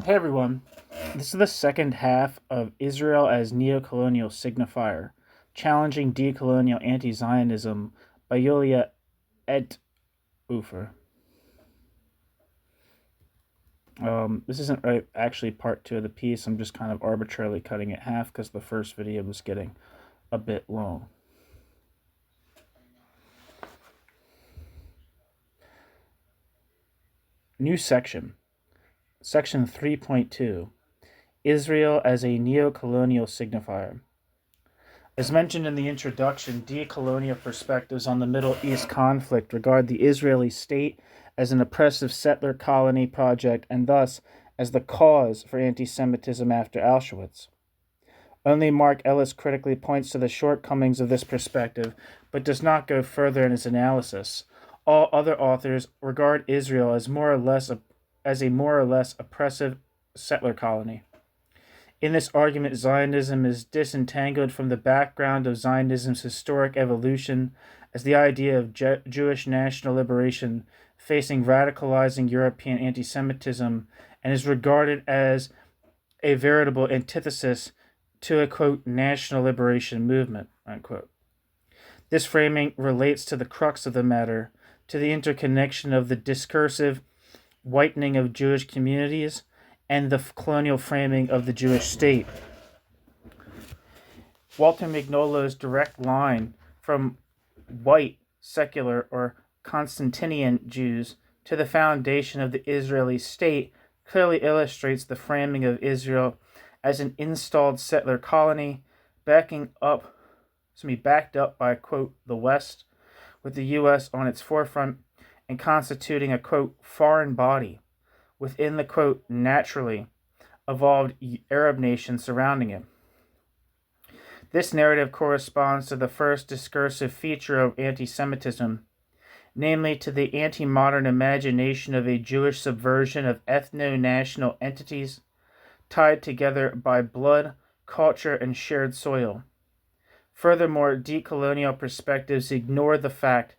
Hey everyone, this is the second half of Israel as neo-colonial signifier, challenging de-colonial anti-Zionism by Yulia Edthofer. This isn't actually part two of the piece. I'm just kind of arbitrarily cutting it half because the first video was getting a bit long. New section, section 3.2, Israel as a neo-colonial signifier. As mentioned in the introduction, de-colonial perspectives on the Middle East conflict regard the Israeli state as an oppressive settler colony project and thus as the cause for anti-Semitism after Auschwitz. Only Mark Ellis critically points to the shortcomings of this perspective, but does not go further in his analysis. All other authors regard Israel as a more or less oppressive settler colony. In this argument, Zionism is disentangled from the background of Zionism's historic evolution as the idea of Jewish national liberation facing radicalizing European anti-Semitism and is regarded as a veritable antithesis to a, quote, national liberation movement, unquote. This framing relates to the crux of the matter, to the interconnection of the discursive whitening of Jewish communities and the colonial framing of the Jewish state. Walter Mignolo's direct line from white, secular, or Constantinian Jews to the foundation of the Israeli state clearly illustrates the framing of Israel as an installed settler colony, backed up by, quote, the West, with the U.S. on its forefront, and constituting a, quote, foreign body within the, quote, naturally evolved Arab nation surrounding it. This narrative corresponds to the first discursive feature of anti-Semitism, namely to the anti-modern imagination of a Jewish subversion of ethno-national entities tied together by blood, culture, and shared soil. Furthermore, decolonial perspectives ignore the fact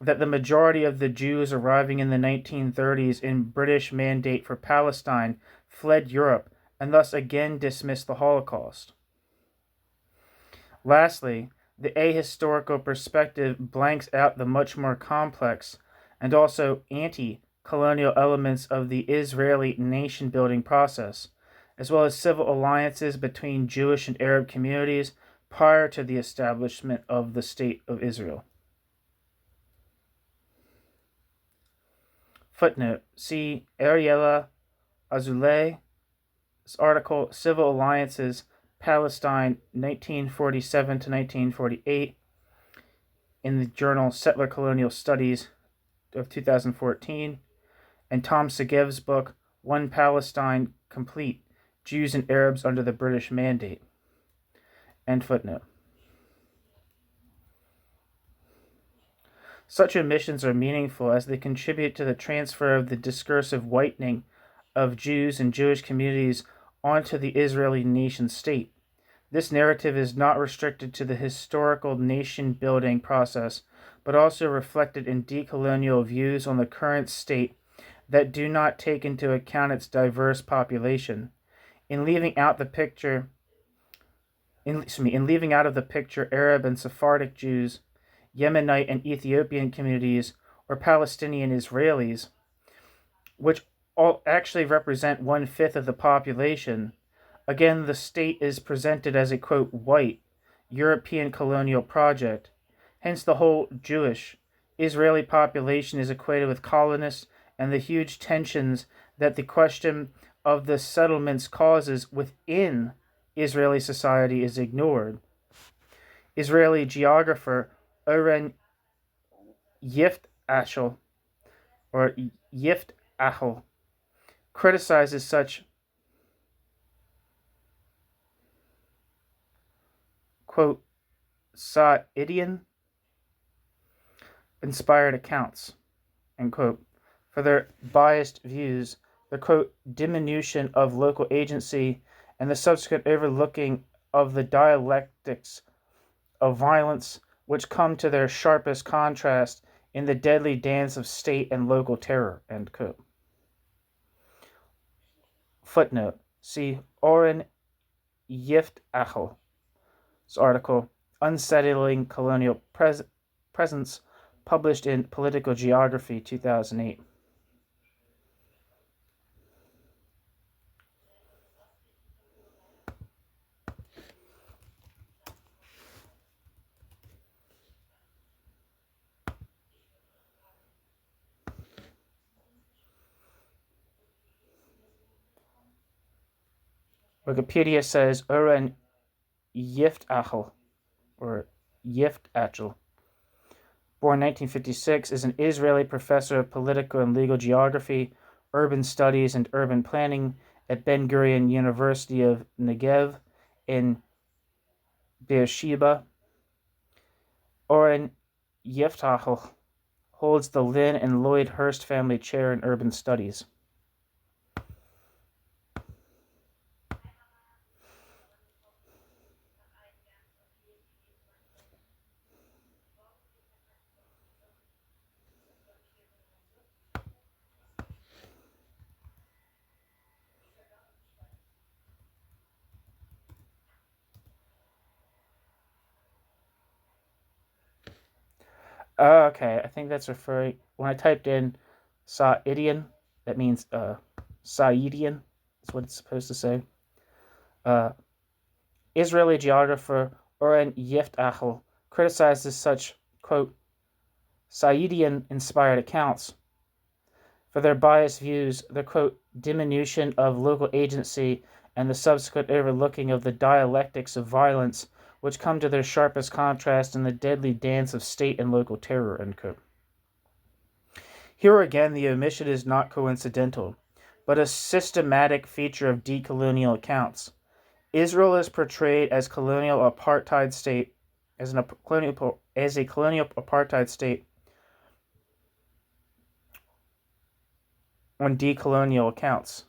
that the majority of the Jews arriving in the 1930s in British Mandate for Palestine fled Europe and thus again dismissed the Holocaust. Lastly, the ahistorical perspective blanks out the much more complex and also anti-colonial elements of the Israeli nation-building process, as well as civil alliances between Jewish and Arab communities prior to the establishment of the State of Israel. Footnote: see Ariella Azoulay' article Civil Alliances, Palestine, 1947 to 1948, in the journal Settler Colonial Studies of 2014, and Tom Segev's book One Palestine Complete, Jews and Arabs Under the British Mandate. End footnote. Such omissions are meaningful as they contribute to the transfer of the discursive whitening of Jews and Jewish communities onto the Israeli nation-state. This narrative is not restricted to the historical nation-building process, but also reflected in decolonial views on the current state that do not take into account its diverse population. In leaving out of the picture Arab and Sephardic Jews, Yemenite and Ethiopian communities, or Palestinian Israelis, which all actually represent 1/5 of the population. Again, the state is presented as a, quote, white, European colonial project. Hence, the whole Jewish Israeli population is equated with colonists, and the huge tensions that the question of the settlements causes within Israeli society is ignored. Israeli geographer Oren Yiftachel criticizes such, quote, Sa'idian inspired accounts, end quote, for their biased views, the, quote, diminution of local agency, and the subsequent overlooking of the dialectics of violence which come to their sharpest contrast in the deadly dance of state and local terror, end quote. Footnote. See Oren Yiftachel's article, Unsettling Colonial Presence, published in Political Geography, 2008. Wikipedia says Oren Yiftachel, or Yiftachel, born 1956, is an Israeli professor of political and legal geography, urban studies, and urban planning at Ben-Gurion University of Negev in Beersheba. Oren Yiftachel holds the Lynn and Lloyd Hurst Family Chair in Urban Studies. Okay, I think that's referring. When I typed in Saidian, that means Saidian, is what it's supposed to say. Israeli geographer Oren Yiftachel criticizes such, quote, Saidian-inspired accounts for their biased views, the, quote, diminution of local agency, and the subsequent overlooking of the dialectics of violence which come to their sharpest contrast in the deadly dance of state and local terror, end quote. Here again, the omission is not coincidental, but a systematic feature of de-colonial accounts. Israel is portrayed as colonial apartheid state, as a colonial apartheid state on de-colonial accounts.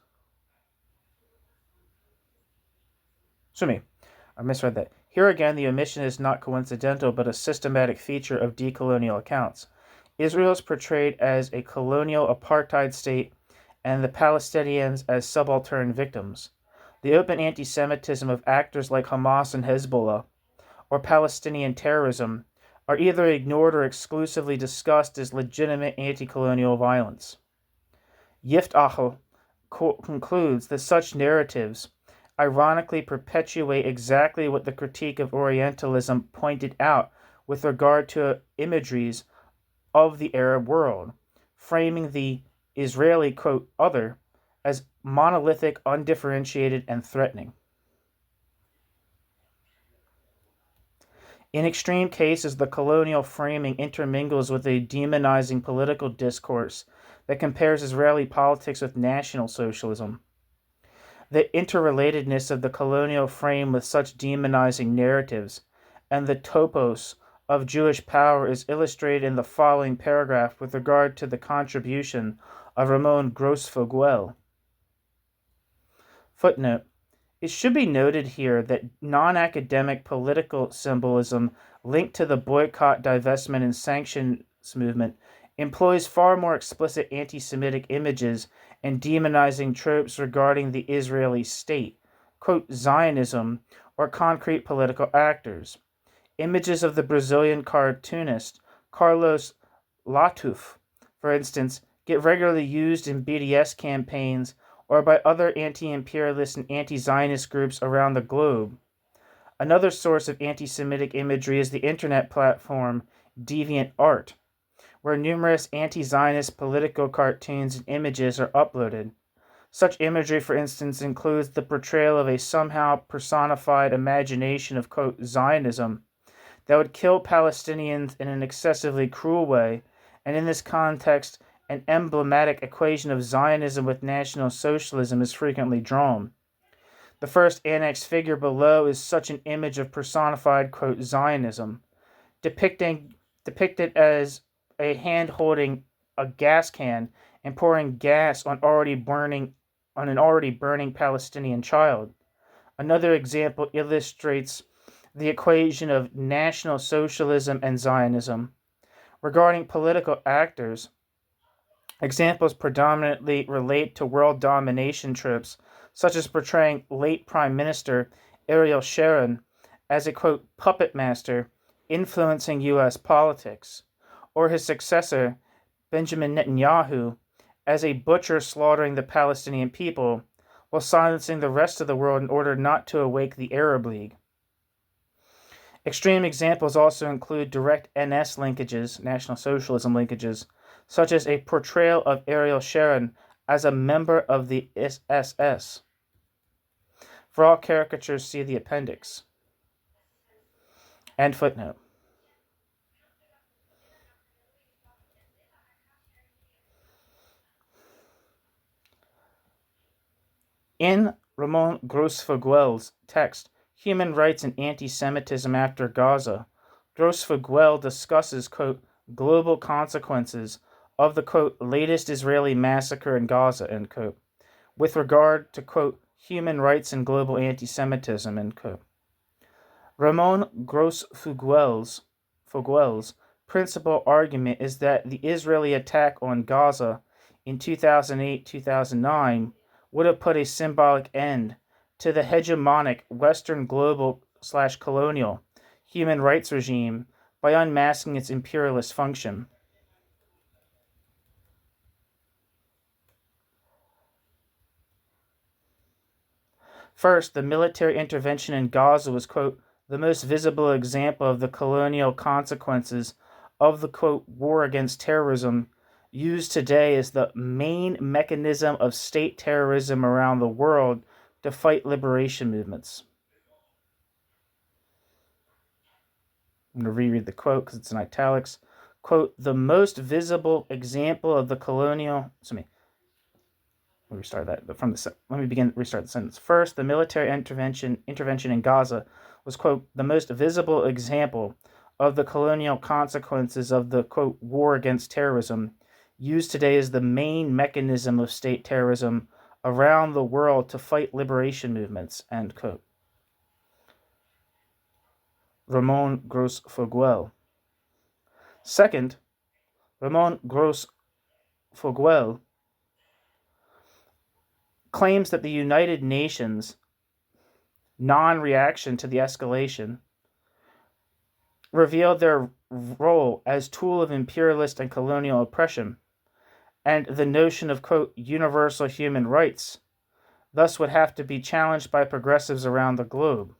I misread that. Here again, the omission is not coincidental, but a systematic feature of de-colonial accounts. Israel is portrayed as a colonial apartheid state, and the Palestinians as subaltern victims. The open anti-Semitism of actors like Hamas and Hezbollah, or Palestinian terrorism, are either ignored or exclusively discussed as legitimate anti-colonial violence. Yiftachel concludes that such narratives ironically perpetuate exactly what the critique of Orientalism pointed out with regard to imageries of the Arab world, framing the Israeli, quote, other as monolithic, undifferentiated, and threatening. In extreme cases, the colonial framing intermingles with a demonizing political discourse that compares Israeli politics with National Socialism. The interrelatedness of the colonial frame with such demonizing narratives and the topos of Jewish power is illustrated in the following paragraph with regard to the contribution of Ramon Grossfogel. Footnote. It should be noted here that non-academic political symbolism linked to the boycott, divestment, and sanctions movement employs far more explicit anti-Semitic images and demonizing tropes regarding the Israeli state, quote, Zionism, or concrete political actors. Images of the Brazilian cartoonist Carlos Latuf, for instance, get regularly used in BDS campaigns or by other anti-imperialist and anti-Zionist groups around the globe. Another source of anti-Semitic imagery is the internet platform DeviantArt, where numerous anti-Zionist political cartoons and images are uploaded. Such imagery, for instance, includes the portrayal of a somehow personified imagination of, quote, Zionism that would kill Palestinians in an excessively cruel way, and in this context, an emblematic equation of Zionism with National Socialism is frequently drawn. The first annexed figure below is such an image of personified, quote, Zionism, depicted as a hand holding a gas can and pouring gas on an already burning Palestinian child. Another example illustrates the equation of National Socialism and Zionism. Regarding political actors, examples predominantly relate to world domination tropes such as portraying late Prime Minister Ariel Sharon as a, quote, puppet master influencing U.S. politics, or his successor, Benjamin Netanyahu, as a butcher slaughtering the Palestinian people while silencing the rest of the world in order not to awake the Arab League. Extreme examples also include direct NS linkages, National Socialism linkages, such as a portrayal of Ariel Sharon as a member of the SS. For all caricatures, see the appendix. End footnote. In Ramon Grossfogüel's text, Human Rights and Anti-Semitism After Gaza, Grossfogüel discusses, quote, global consequences of the, quote, latest Israeli massacre in Gaza, end quote, with regard to, quote, human rights and global anti-Semitism, end quote. Ramon Grossfogüel's principal argument is that the Israeli attack on Gaza in 2008-2009 would have put a symbolic end to the hegemonic Western global/colonial human rights regime by unmasking its imperialist function. First, the military intervention in Gaza was, quote, the most visible example of the colonial consequences of the, quote, war against terrorism used today as the main mechanism of state terrorism around the world to fight liberation movements. I'm going to reread the quote because it's in italics. Quote, the most visible example of the colonial... Let me restart that. But restart the sentence. First, the military intervention in Gaza was, quote, the most visible example of the colonial consequences of the, quote, war against terrorism used today as the main mechanism of state terrorism around the world to fight liberation movements, end quote. Ramon Grossfogüel. Second, Ramon Grossfogüel claims that the United Nations non-reaction to the escalation revealed their role as tool of imperialist and colonial oppression, and the notion of, quote, universal human rights thus would have to be challenged by progressives around the globe.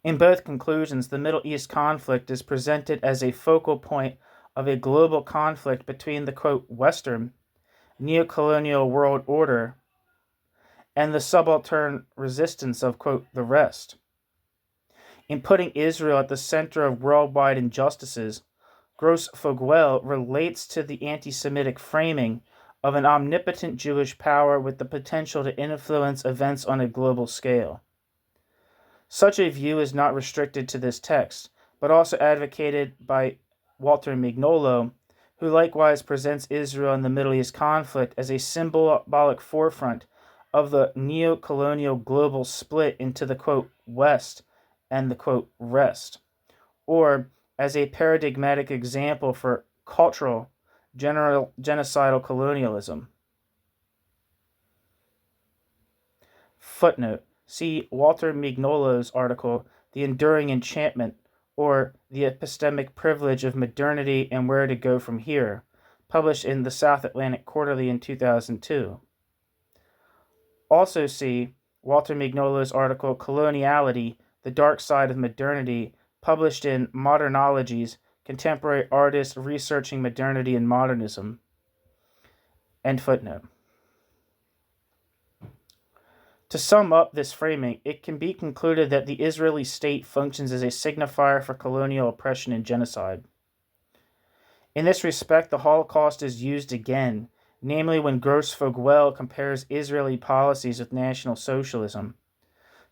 In both conclusions, the Middle East conflict is presented as a focal point of a global conflict between the, quote, Western, neo-colonial world order and the subaltern resistance of, quote, the rest. In putting Israel at the center of worldwide injustices, Grossfogüel relates to the anti-Semitic framing of an omnipotent Jewish power with the potential to influence events on a global scale. Such a view is not restricted to this text, but also advocated by Walter Mignolo, who likewise presents Israel and the Middle East conflict as a symbolic forefront of the neo-colonial global split into the, quote, West and the, quote, rest, or as a paradigmatic example for cultural, genocidal colonialism. Footnote. See Walter Mignolo's article, The Enduring Enchantment, or The Epistemic Privilege of Modernity and Where to Go From Here, published in the South Atlantic Quarterly in 2002. Also see Walter Mignolo's article, Coloniality, The Dark Side of Modernity, published in Modernologies, Contemporary Artists Researching Modernity and Modernism. End footnote. To sum up this framing, it can be concluded that the Israeli state functions as a signifier for colonial oppression and genocide. In this respect, the Holocaust is used again, namely when Grossfogüel compares Israeli policies with National Socialism.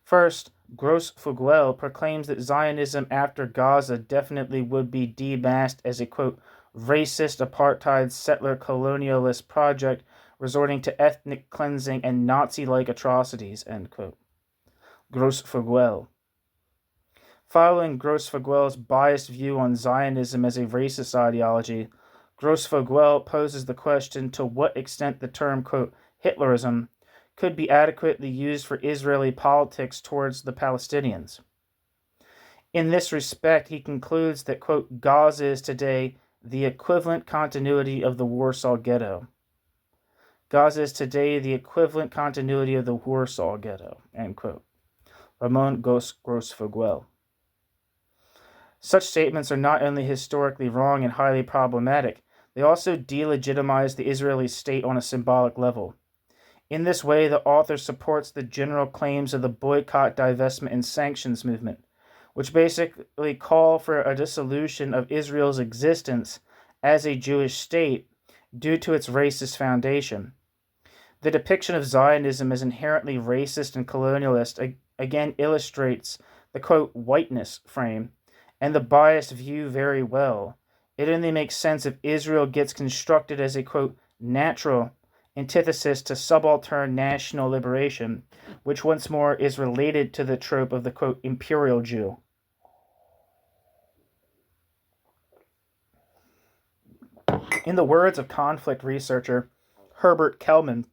First, Grossfogüel proclaims that Zionism after Gaza definitely would be demasked as a, quote, racist, apartheid, settler, colonialist project resorting to ethnic cleansing and Nazi-like atrocities, end quote. Grossfogüel. Following Grossfogüel's biased view on Zionism as a racist ideology, Grossvogel poses the question to what extent the term, quote, Hitlerism could be adequately used for Israeli politics towards the Palestinians. In this respect, he concludes that, quote, Gaza is today the equivalent continuity of the Warsaw Ghetto. Gaza is today the equivalent continuity of the Warsaw Ghetto, end quote. Ramon Grossvogel. Such statements are not only historically wrong and highly problematic, they also delegitimize the Israeli state on a symbolic level. In this way, the author supports the general claims of the boycott, divestment, and sanctions movement, which basically call for a dissolution of Israel's existence as a Jewish state due to its racist foundation. The depiction of Zionism as inherently racist and colonialist again illustrates the, quote, whiteness frame and the biased view very well. It only makes sense if Israel gets constructed as a, quote, natural antithesis to subaltern national liberation, which once more is related to the trope of the, quote, imperial Jew. In the words of conflict researcher Herbert Kellman,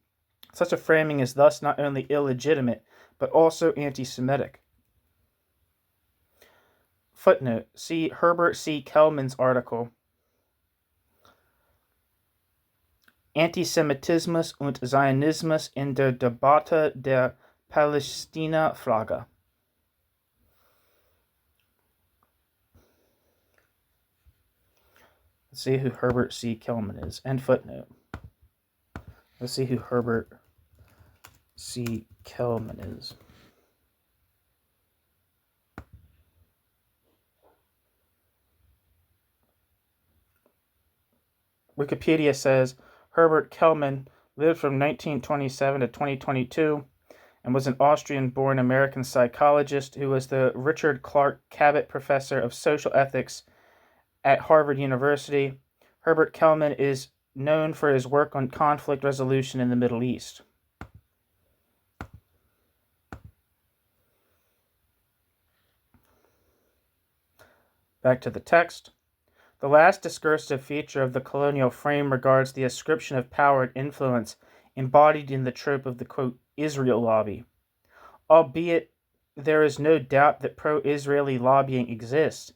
such a framing is thus not only illegitimate, but also anti-Semitic. Footnote, see Herbert C. Kellman's article, Antisemitismus und Zionismus in der Debatte der Palästina-Frage. Let's see who Herbert C. Kellman is. End footnote. Let's see who Herbert C. Kellman is. Wikipedia says Herbert Kellman lived from 1927 to 2022 and was an Austrian-born American psychologist who was the Richard Clark Cabot Professor of Social Ethics at Harvard University. Herbert Kellman is known for his work on conflict resolution in the Middle East. Back to the text. The last discursive feature of the colonial frame regards the ascription of power and influence embodied in the trope of the, quote, Israel lobby. Albeit there is no doubt that pro-Israeli lobbying exists,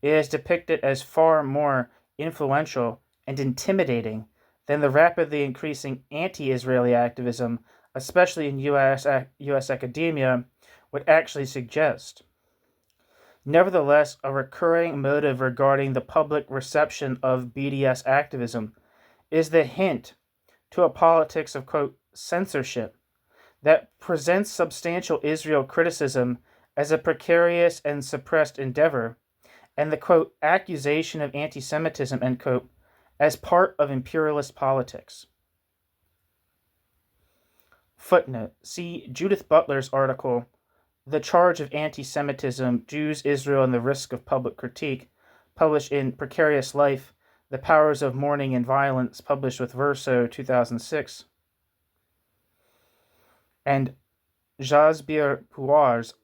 it is depicted as far more influential and intimidating than the rapidly increasing anti-Israeli activism, especially in U.S. academia, would actually suggest. Nevertheless, a recurring motive regarding the public reception of BDS activism is the hint to a politics of, quote, censorship that presents substantial Israel criticism as a precarious and suppressed endeavor, and the, quote, accusation of anti-Semitism, end quote, as part of imperialist politics. Footnote, see Judith Butler's article, The Charge of Anti-Semitism, Jews, Israel, and the Risk of Public Critique, published in Precarious Life, The Powers of Mourning and Violence, published with Verso, 2006. And Jasbir Puar's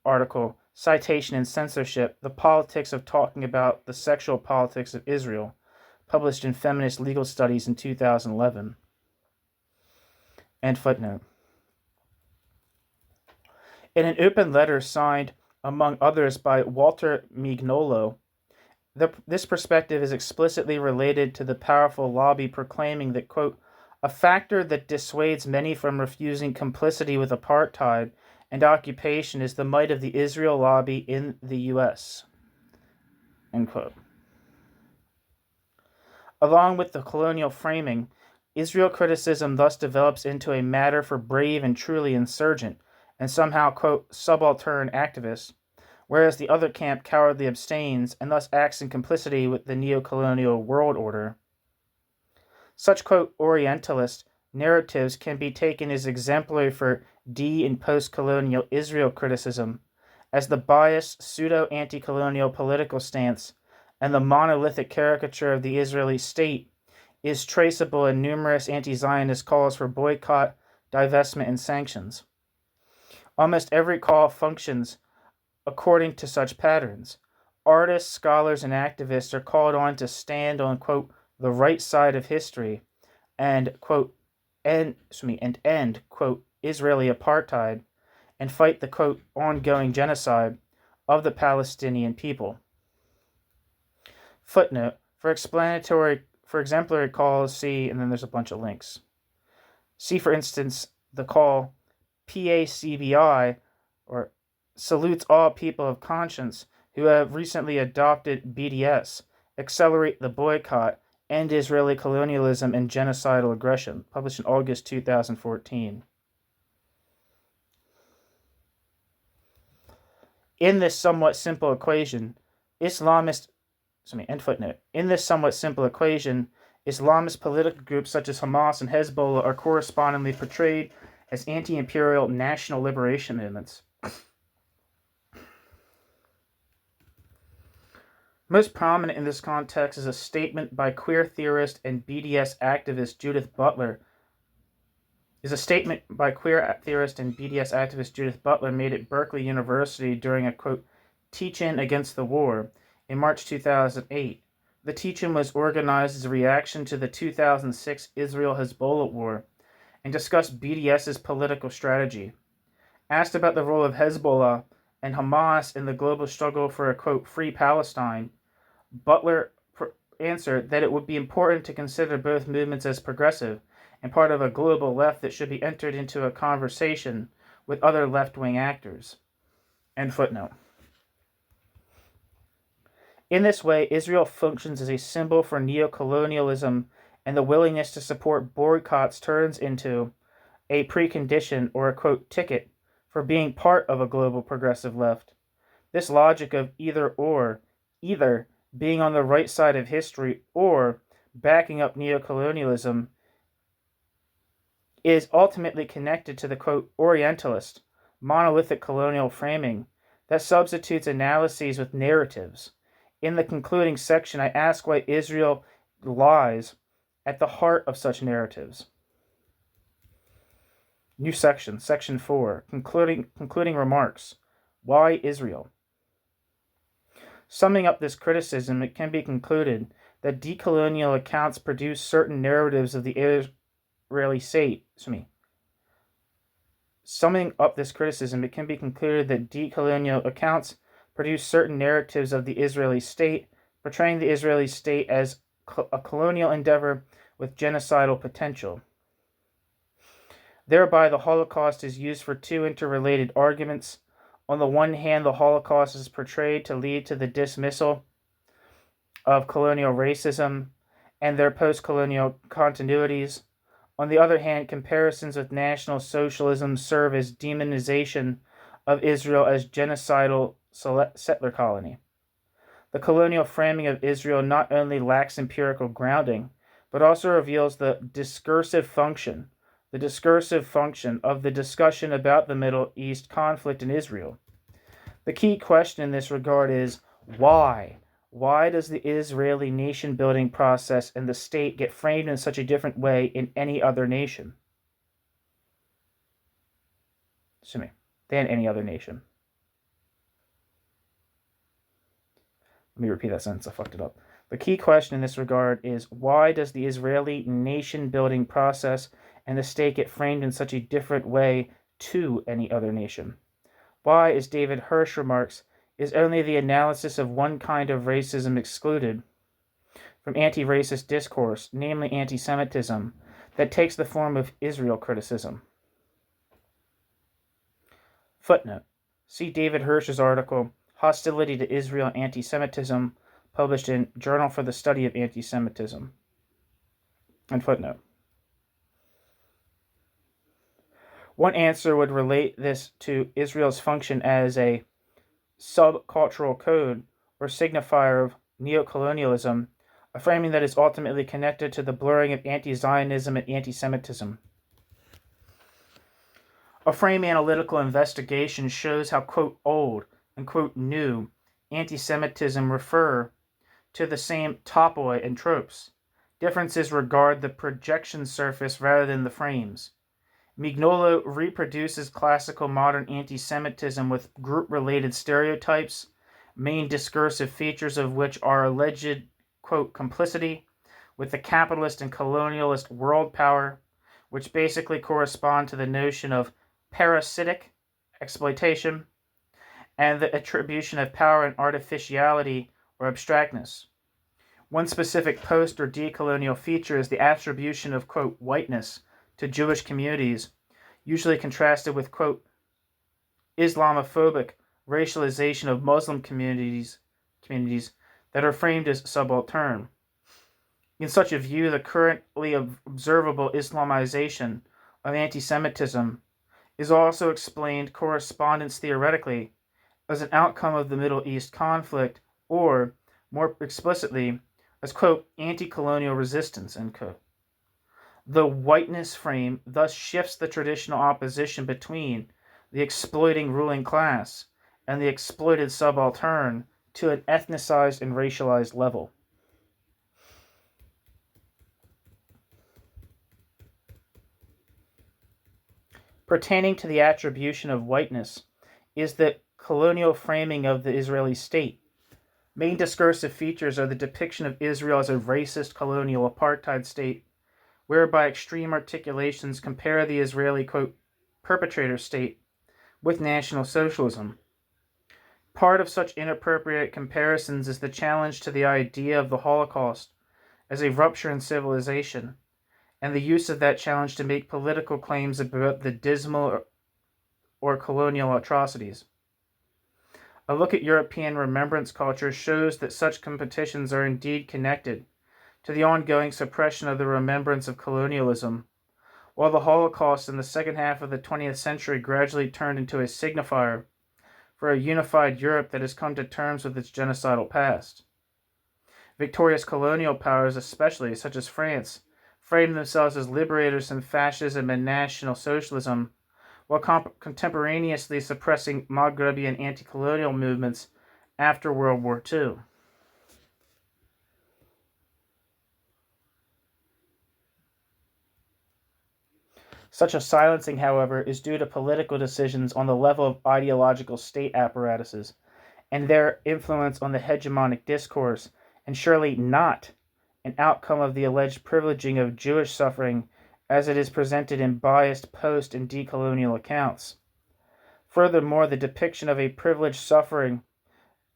article, Citation and Censorship, The Politics of Talking About the Sexual Politics of Israel, published in Feminist Legal Studies in 2011. End footnote. In an open letter signed, among others, by Walter Mignolo, this perspective is explicitly related to the powerful lobby proclaiming that, quote, a factor that dissuades many from refusing complicity with apartheid and occupation is the might of the Israel lobby in the U.S., end quote. Along with the colonial framing, Israel criticism thus develops into a matter for brave and truly insurgent and somehow, quote, subaltern activists, whereas the other camp cowardly abstains and thus acts in complicity with the neo-colonial world order. Such, quote, Orientalist narratives can be taken as exemplary for de- and post-colonial Israel criticism, as the biased pseudo-anti-colonial political stance and the monolithic caricature of the Israeli state is traceable in numerous anti-Zionist calls for boycott, divestment, and sanctions. Almost every call functions according to such patterns. artists, scholars, and activists are called on to stand on, quote, the right side of history and, quote, end, quote, Israeli apartheid and fight the, quote, ongoing genocide of the Palestinian people. Footnote. For exemplary calls, see, and then there's a bunch of links. See, for instance, the call PACBI, or salutes all people of conscience who have recently adopted BDS, accelerate the boycott, end Israeli colonialism and genocidal aggression, published in August 2014. In this somewhat simple equation, Islamist political groups such as Hamas and Hezbollah are correspondingly portrayed as anti-imperial national liberation movements. Most prominent in this context is a statement by queer theorist and BDS activist Judith Butler made at Berkeley University during a, quote, teach-in against the war in March 2008. The teach-in was organized as a reaction to the 2006 Israel-Hezbollah war and discussed BDS's political strategy. Asked about the role of Hezbollah and Hamas in the global struggle for a, quote, free Palestine, Butler answered that it would be important to consider both movements as progressive and part of a global left that should be entered into a conversation with other left-wing actors. End footnote. In this way, Israel functions as a symbol for neo-colonialism, and the willingness to support boycotts turns into a precondition or a, quote, ticket for being part of a global progressive left. This logic of either being on the right side of history or backing up neo-colonialism is ultimately connected to the, quote, Orientalist, monolithic colonial framing that substitutes analyses with narratives. In the concluding section, I ask why Israel lies at the heart of such narratives. New section, section 4, concluding remarks. Why Israel? Summing up this criticism, it can be concluded that de-colonial accounts produce certain narratives of the Israeli state. Summing up this criticism, it can be concluded that de-colonial accounts produce certain narratives of the Israeli state, portraying the Israeli state as a colonial endeavor with genocidal potential. Thereby, the Holocaust is used for two interrelated arguments. On the one hand, the Holocaust is portrayed to lead to the dismissal of colonial racism and their post-colonial continuities. On the other hand, comparisons with National Socialism serve as demonization of Israel as genocidal settler colony. The colonial framing of Israel not only lacks empirical grounding, but also reveals the discursive function of the discussion about the Middle East conflict in Israel. The key question in this regard is why? Why does the Israeli nation-building process and the state get framed in such a different way in any other nation? Than any other nation. Let me repeat that sentence, I fucked it up. The key question in this regard is why does the Israeli nation-building process and the state get framed in such a different way to any other nation? Why, as David Hirsch remarks, is only the analysis of one kind of racism excluded from anti-racist discourse, namely anti-Semitism, that takes the form of Israel criticism? Footnote. See David Hirsch's article, Hostility to Israel and Anti-Semitism, published in Journal for the Study of Anti-Semitism. And footnote. One answer would relate this to Israel's function as a subcultural code or signifier of neo-colonialism, a framing that is ultimately connected to the blurring of anti-Zionism and anti-Semitism. A frame analytical investigation shows how, quote, old and, quote, new anti-Semitism refer to the same topoi and tropes. Differences regard the projection surface rather than the frames. Mignolo reproduces classical modern anti-Semitism with group-related stereotypes, main discursive features of which are alleged, quote, complicity with the capitalist and colonialist world power, which basically correspond to the notion of parasitic exploitation, and the attribution of power and artificiality or abstractness. One specific post or decolonial feature is the attribution of, quote, whiteness to Jewish communities, usually contrasted with, quote, Islamophobic racialization of Muslim communities that are framed as subaltern. In such a view, the currently observable Islamization of anti-Semitism is also explained correspondence theoretically as an outcome of the Middle East conflict, or, more explicitly, as, quote, anti-colonial resistance, end quote. The whiteness frame thus shifts the traditional opposition between the exploiting ruling class and the exploited subaltern to an ethnicized and racialized level. Pertaining to the attribution of whiteness is the colonial framing of the Israeli state. Main discursive features are the depiction of Israel as a racist colonial apartheid state, whereby extreme articulations compare the Israeli, quote, perpetrator state with National Socialism. Part of such inappropriate comparisons is the challenge to the idea of the Holocaust as a rupture in civilization, and the use of that challenge to make political claims about the dismal or colonial atrocities. A look at European remembrance culture shows that such competitions are indeed connected to the ongoing suppression of the remembrance of colonialism, while the Holocaust in the second half of the 20th century gradually turned into a signifier for a unified Europe that has come to terms with its genocidal past. Victorious colonial powers, especially, such as France, framed themselves as liberators from fascism and National Socialism, while contemporaneously suppressing Maghrebian anti-colonial movements after World War II. Such a silencing, however, is due to political decisions on the level of ideological state apparatuses and their influence on the hegemonic discourse, and surely not an outcome of the alleged privileging of Jewish suffering as it is presented in biased post- and decolonial accounts. Furthermore, the depiction of a privileged suffering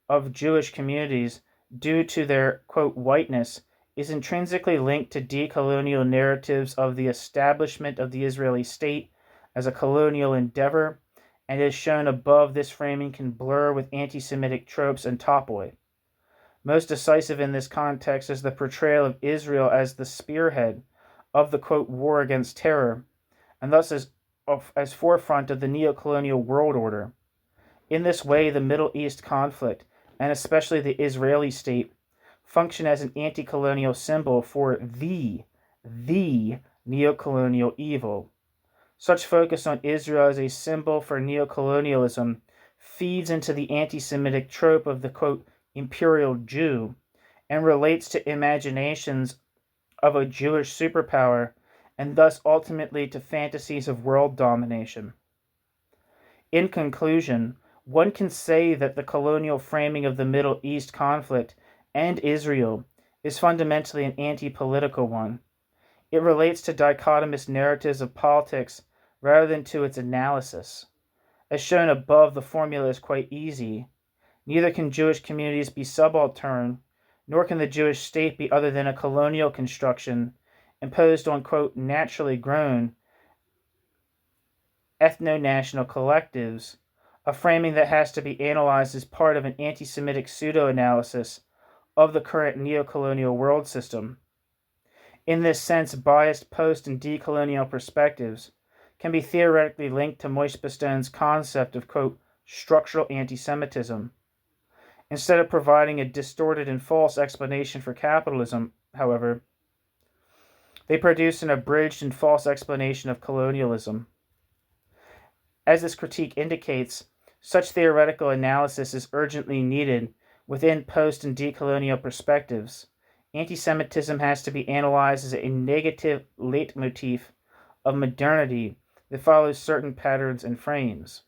of Jewish communities due to their, quote, whiteness is intrinsically linked to decolonial narratives of the establishment of the Israeli state as a colonial endeavor, and as shown above, this framing can blur with anti-Semitic tropes and topoi. Most decisive in this context is the portrayal of Israel as the spearhead of the, quote, war against terror, and thus as forefront of the neo-colonial world order. In this way, the Middle East conflict, and especially the Israeli state, function as an anti-colonial symbol for the neo-colonial evil. Such focus on Israel as a symbol for neo-colonialism feeds into the anti-Semitic trope of the, quote, imperial Jew, and relates to imaginations of a Jewish superpower, and thus ultimately to fantasies of world domination. In conclusion, one can say that the colonial framing of the Middle East conflict and Israel is fundamentally an anti-political one. It relates to dichotomous narratives of politics rather than to its analysis. As shown above, the formula is quite easy. Neither can Jewish communities be subaltern, nor can the Jewish state be other than a colonial construction imposed on, quote, naturally grown ethno-national collectives, a framing that has to be analyzed as part of an anti-Semitic pseudo-analysis of the current neo-colonial world system. In this sense, biased post- and decolonial perspectives can be theoretically linked to Moishe Bastone's concept of, quote, structural anti-Semitism. Instead of providing a distorted and false explanation for capitalism, however, they produce an abridged and false explanation of colonialism. As this critique indicates, such theoretical analysis is urgently needed within post- and decolonial perspectives. Anti-Semitism has to be analyzed as a negative leitmotif of modernity that follows certain patterns and frames.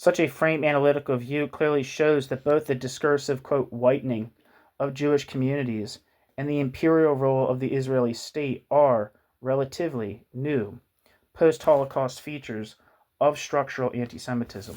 Such a frame analytical view clearly shows that both the discursive, quote, whitening of Jewish communities and the imperial role of the Israeli state are relatively new, post-Holocaust features of structural anti-Semitism.